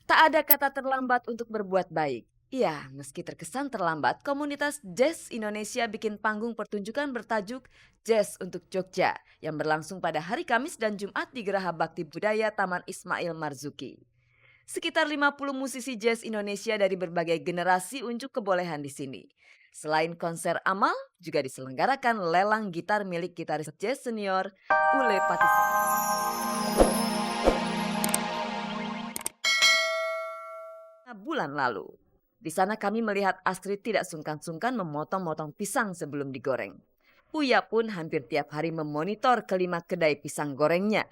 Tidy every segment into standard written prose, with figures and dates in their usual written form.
Tak ada kata terlambat untuk berbuat baik. Iya, meski terkesan terlambat, komunitas Jazz Indonesia bikin panggung pertunjukan bertajuk Jazz untuk Jogja yang berlangsung pada hari Kamis dan Jumat di Geraha Bakti Budaya Taman Ismail Marzuki. Sekitar 50 musisi jazz Indonesia dari berbagai generasi unjuk kebolehan di sini. Selain konser amal, juga diselenggarakan lelang gitar milik gitaris jazz senior Ule Patisa. Bulan lalu. Di sana kami melihat Astrid tidak sungkan-sungkan memotong-motong pisang sebelum digoreng. Uya pun hampir tiap hari memonitor kelima kedai pisang gorengnya.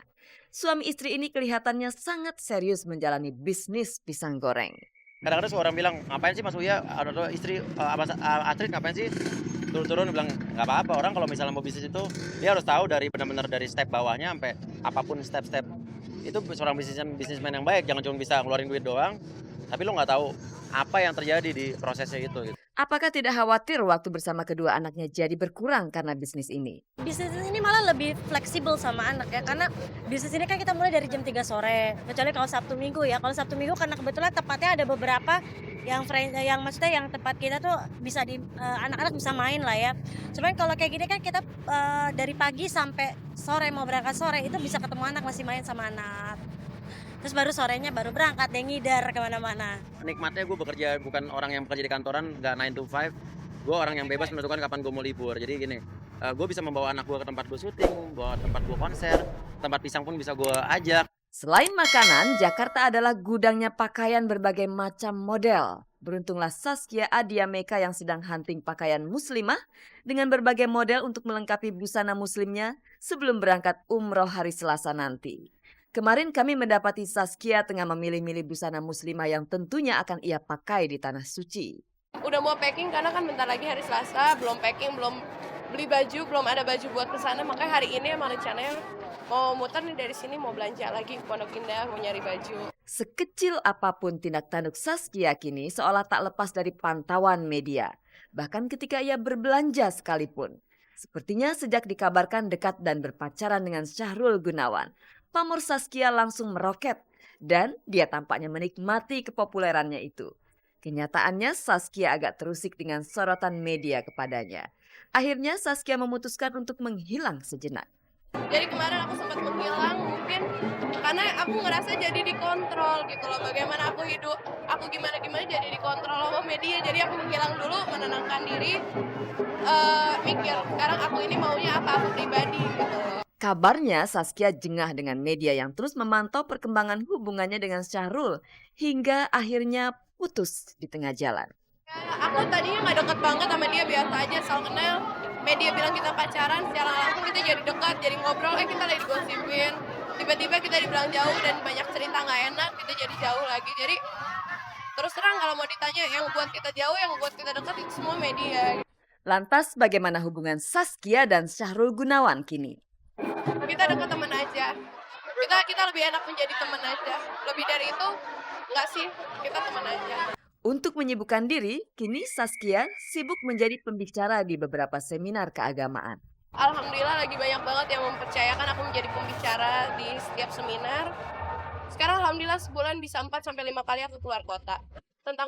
Suami istri ini kelihatannya sangat serius menjalani bisnis pisang goreng. Kadang-kadang suka orang bilang, ngapain sih Mas Uya atau istri Astrid ngapain sih turun-turun, bilang nggak apa-apa, orang kalau misalnya mau bisnis itu dia harus tahu dari benar-benar dari step bawahnya sampai apapun step-step itu. Seorang bisnismen yang baik jangan cuma bisa ngeluarin duit doang tapi lo nggak tahu apa yang terjadi di prosesnya itu gitu. Apakah tidak khawatir waktu bersama kedua anaknya jadi berkurang karena bisnis ini? Bisnis ini malah lebih fleksibel sama anak ya, karena bisnis ini kan kita mulai dari jam 3 sore, kecuali kalau Sabtu Minggu ya. Kalau Sabtu Minggu karena kebetulan tepatnya ada beberapa yang maksudnya yang tempat kita tuh bisa anak-anak bisa main lah ya. Cuman kalau kayak gini kan kita dari pagi sampai sore mau berangkat sore itu bisa ketemu anak, masih main sama anak. Terus baru sorenya baru berangkat deh ngidar kemana-mana. Nikmatnya gue bekerja bukan orang yang bekerja di kantoran, nggak 9 to 5. Gue orang yang bebas menentukan kapan gue mau libur. Jadi gini, gue bisa membawa anak gue ke tempat gue syuting, bawa tempat gue konser, tempat pisang pun bisa gue ajak. Selain makanan, Jakarta adalah gudangnya pakaian berbagai macam model. Beruntunglah Saskia Adia Meka yang sedang hunting pakaian muslimah dengan berbagai model untuk melengkapi busana muslimnya sebelum berangkat umroh hari Selasa nanti. Kemarin kami mendapati Saskia tengah memilih-milih busana muslimah yang tentunya akan ia pakai di tanah suci. Udah mau packing karena kan bentar lagi hari Selasa, belum packing, belum beli baju, belum ada baju buat kesana. Makanya hari ini emang rencananya mau muter nih dari sini, mau belanja lagi ke Pondok Indah, mau nyari baju. Sekecil apapun tindak tanduk Saskia kini seolah tak lepas dari pantauan media. Bahkan ketika ia berbelanja sekalipun. Sepertinya sejak dikabarkan dekat dan berpacaran dengan Syahrul Gunawan, pamor Saskia langsung meroket dan dia tampaknya menikmati kepopulerannya itu. Kenyataannya Saskia agak terusik dengan sorotan media kepadanya. Akhirnya Saskia memutuskan untuk menghilang sejenak. Jadi kemarin aku sempat menghilang mungkin karena aku ngerasa jadi dikontrol gitu loh. Bagaimana aku hidup, aku gimana-gimana jadi dikontrol sama media. Jadi aku menghilang dulu, menenangkan diri, mikir sekarang aku ini maunya apa, aku pribadi gitu loh. Kabarnya Saskia jengah dengan media yang terus memantau perkembangan hubungannya dengan Syahrul hingga akhirnya putus di tengah jalan. Aku tadinya nggak deket banget sama dia, biasa aja, asal kenal. Media bilang kita pacaran, secara langsung kita jadi dekat, jadi ngobrol, kita lagi digosipin. Tiba-tiba kita dibilang jauh dan banyak cerita nggak enak, kita jadi jauh lagi. Jadi terus terang kalau mau ditanya yang buat kita jauh, yang buat kita dekat itu semua media. Lantas bagaimana hubungan Saskia dan Syahrul Gunawan kini? Kita dekat teman aja. Kita lebih enak menjadi teman aja. Lebih dari itu nggak sih, kita teman aja. Untuk menyibukkan diri, kini Saskia sibuk menjadi pembicara di beberapa seminar keagamaan. Alhamdulillah lagi banyak banget yang mempercayakan aku menjadi pembicara di setiap seminar. Sekarang alhamdulillah sebulan bisa 4-5 kali aku keluar kota. Tentang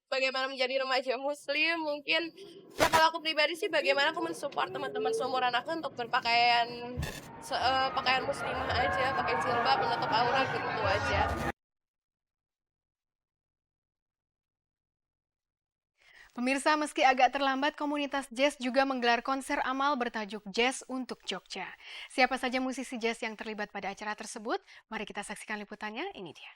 bagaimana menjadi remaja muslim mungkin. Ya kalau aku pribadi sih bagaimana aku mensupport teman-teman seumuran aku untuk berpakaian pakaian muslimah aja, pakai jilbab, menutup aurat gitu aja. Pemirsa, meski agak terlambat, komunitas jazz juga menggelar konser amal bertajuk Jazz untuk Jogja. Siapa saja musisi jazz yang terlibat pada acara tersebut? Mari kita saksikan liputannya, ini dia.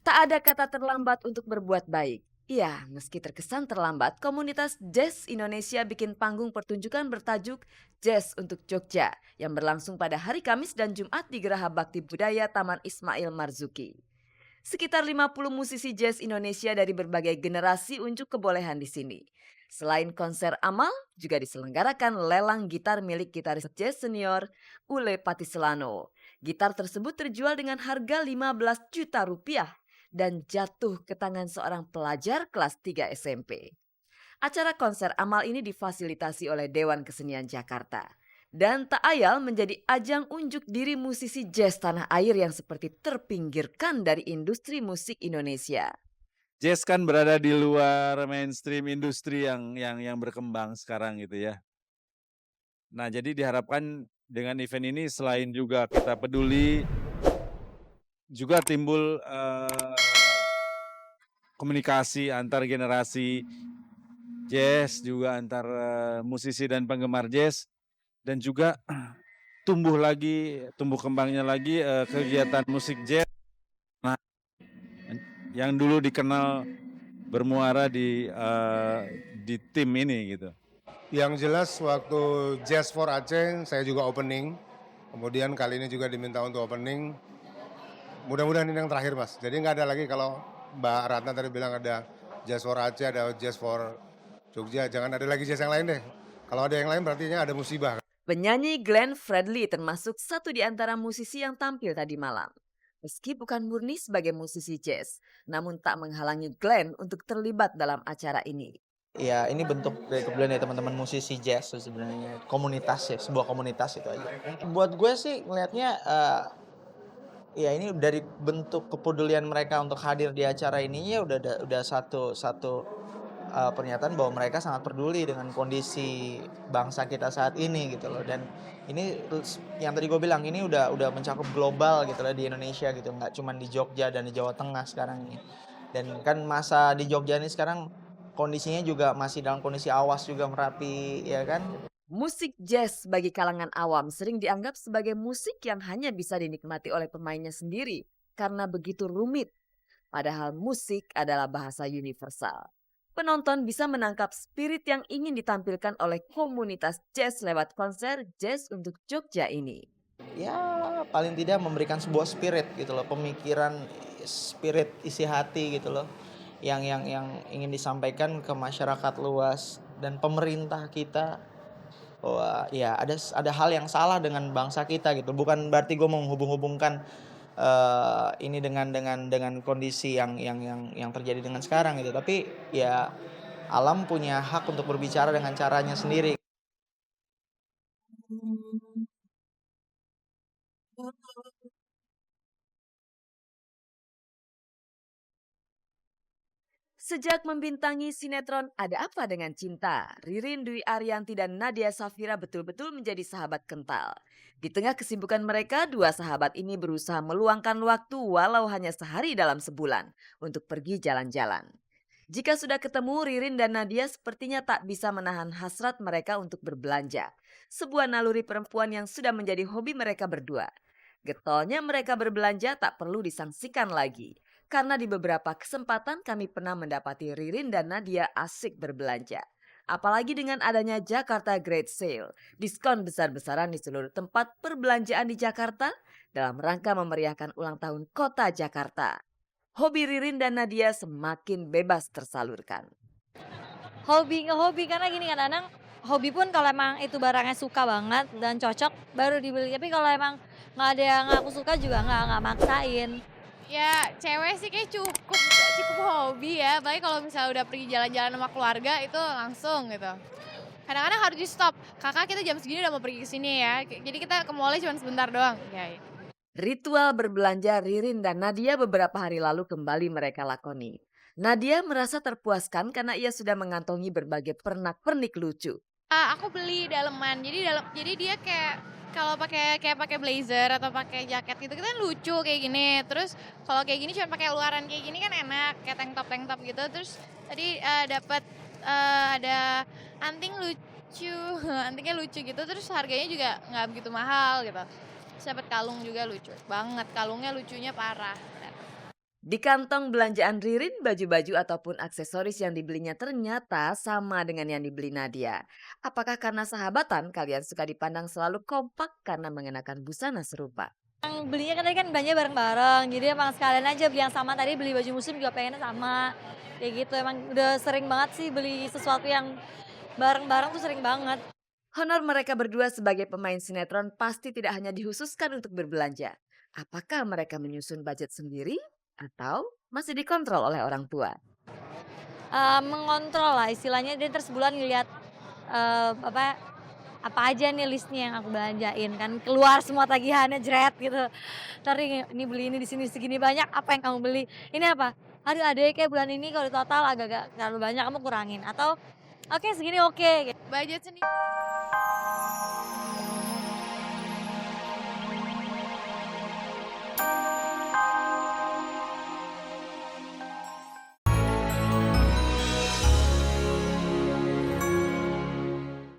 Tak ada kata terlambat untuk berbuat baik. Iya, meski terkesan terlambat, komunitas Jazz Indonesia bikin panggung pertunjukan bertajuk Jazz untuk Jogja yang berlangsung pada hari Kamis dan Jumat di Geraha Bakti Budaya Taman Ismail Marzuki. Sekitar 50 musisi jazz Indonesia dari berbagai generasi unjuk kebolehan di sini. Selain konser amal, juga diselenggarakan lelang gitar milik gitaris jazz senior Ule Patiselano. Gitar tersebut terjual dengan harga 15 juta rupiah dan jatuh ke tangan seorang pelajar kelas 3 SMP. Acara konser amal ini difasilitasi oleh Dewan Kesenian Jakarta. Dan tak ayal menjadi ajang unjuk diri musisi jazz tanah air yang seperti terpinggirkan dari industri musik Indonesia. Jazz kan berada di luar mainstream industri yang berkembang sekarang gitu ya. Nah, jadi diharapkan dengan event ini selain juga kita peduli, juga timbul komunikasi antar generasi jazz, juga antar musisi dan penggemar jazz, dan juga tumbuh kembangnya lagi kegiatan musik jazz yang dulu dikenal bermuara di tim ini gitu. Yang jelas waktu Jazz for Aceh saya juga opening, kemudian kali ini juga diminta untuk opening. Mudah-mudahan ini yang terakhir Mas, jadi nggak ada lagi kalau Mbak Ratna tadi bilang ada Jazz for Aceh, ada Jazz for Jogja, jangan ada lagi jazz yang lain deh. Kalau ada yang lain berarti ada musibah. Penyanyi Glenn Fredly termasuk satu di antara musisi yang tampil tadi malam. Meski bukan murni sebagai musisi jazz, namun tak menghalangi Glenn untuk terlibat dalam acara ini. Ya ini bentuk dari kepedulian dari teman-teman musisi jazz sebenarnya, komunitas ya, sebuah komunitas itu aja. Buat gue sih ngelihatnya ya ini dari bentuk kepedulian mereka untuk hadir di acara ini ya udah satu pernyataan bahwa mereka sangat peduli dengan kondisi bangsa kita saat ini gitu loh. Dan ini yang tadi gue bilang ini udah mencakup global gitu loh di Indonesia gitu, nggak cuma di Jogja dan di Jawa Tengah sekarang ini. Dan kan masa di Jogja ini sekarang kondisinya juga masih dalam kondisi awas juga Merapi ya kan. Musik jazz bagi kalangan awam sering dianggap sebagai musik yang hanya bisa dinikmati oleh pemainnya sendiri karena begitu rumit. Padahal musik adalah bahasa universal. Penonton bisa menangkap spirit yang ingin ditampilkan oleh komunitas jazz lewat konser Jazz untuk Jogja ini. Ya paling tidak memberikan sebuah spirit gitu loh, pemikiran, spirit isi hati gitu loh. Yang ingin disampaikan ke masyarakat luas dan pemerintah kita bahwa ya ada hal yang salah dengan bangsa kita gitu. Bukan berarti gue mau menghubung-hubungkan ini dengan kondisi yang terjadi dengan sekarang gitu. Tapi ya alam punya hak untuk berbicara dengan caranya sendiri. Sejak membintangi sinetron Ada Apa Dengan Cinta, Ririn Dwi Ariyanti dan Nadia Safira betul-betul menjadi sahabat kental. Di tengah kesibukan mereka, dua sahabat ini berusaha meluangkan waktu walau hanya sehari dalam sebulan untuk pergi jalan-jalan. Jika sudah ketemu, Ririn dan Nadia sepertinya tak bisa menahan hasrat mereka untuk berbelanja. Sebuah naluri perempuan yang sudah menjadi hobi mereka berdua. Getolnya mereka berbelanja tak perlu disangsikan lagi. Karena di beberapa kesempatan kami pernah mendapati Ririn dan Nadia asik berbelanja. Apalagi dengan adanya Jakarta Great Sale, diskon besar-besaran di seluruh tempat perbelanjaan di Jakarta dalam rangka memeriahkan ulang tahun kota Jakarta. Hobi Ririn dan Nadia semakin bebas tersalurkan. Hobi karena gini kadang-kadang hobi pun kalau emang itu barangnya suka banget dan cocok baru dibeli. Tapi kalau emang nggak ada yang aku suka juga nggak maksain. Ya cewek sih kayak cukup hobi ya, apalagi kalau misalnya udah pergi jalan-jalan sama keluarga itu langsung gitu. Kadang-kadang harus di stop, kakak kita jam segini udah mau pergi ke sini ya, jadi kita ke mall cuma sebentar doang. Ya. Ritual berbelanja Ririn dan Nadia beberapa hari lalu kembali mereka lakoni. Nadia merasa terpuaskan karena ia sudah mengantongi berbagai pernak-pernik lucu. Aku beli daleman, jadi dia kayak kalau pakai blazer atau pakai jaket gitu kan lucu kayak gini. Terus kalau kayak gini cuma pakai luaran kayak gini kan enak, kayak tank top gitu. Terus tadi dapat ada anting lucu, antingnya lucu gitu. Terus harganya juga nggak begitu mahal gitu. Terus dapat kalung juga lucu banget, kalungnya lucunya parah. Di kantong belanjaan Ririn, baju-baju ataupun aksesoris yang dibelinya ternyata sama dengan yang dibeli Nadia. Apakah karena sahabatan kalian suka dipandang selalu kompak karena mengenakan busana serupa? Yang belinya kan tadi kan belanja bareng-bareng, jadi emang sekalian aja beli yang sama. Tadi beli baju muslim juga pengennya sama, kayak gitu. Emang udah sering banget sih beli sesuatu yang bareng-bareng tuh sering banget. Honor mereka berdua sebagai pemain sinetron pasti tidak hanya dikhususkan untuk berbelanja. Apakah mereka menyusun budget sendiri? Atau masih dikontrol oleh orang tua? Mengontrol lah istilahnya, dia terus sebulan ngeliat apa aja nih listnya yang aku belanjain kan, keluar semua tagihannya jret gitu. Tadi ini beli ini di sini segini banyak, apa yang kamu beli? Ini apa? Aduh adek kayak bulan ini kalau total agak-agak terlalu banyak kamu kurangin atau oke segini oke. Budget sendiri.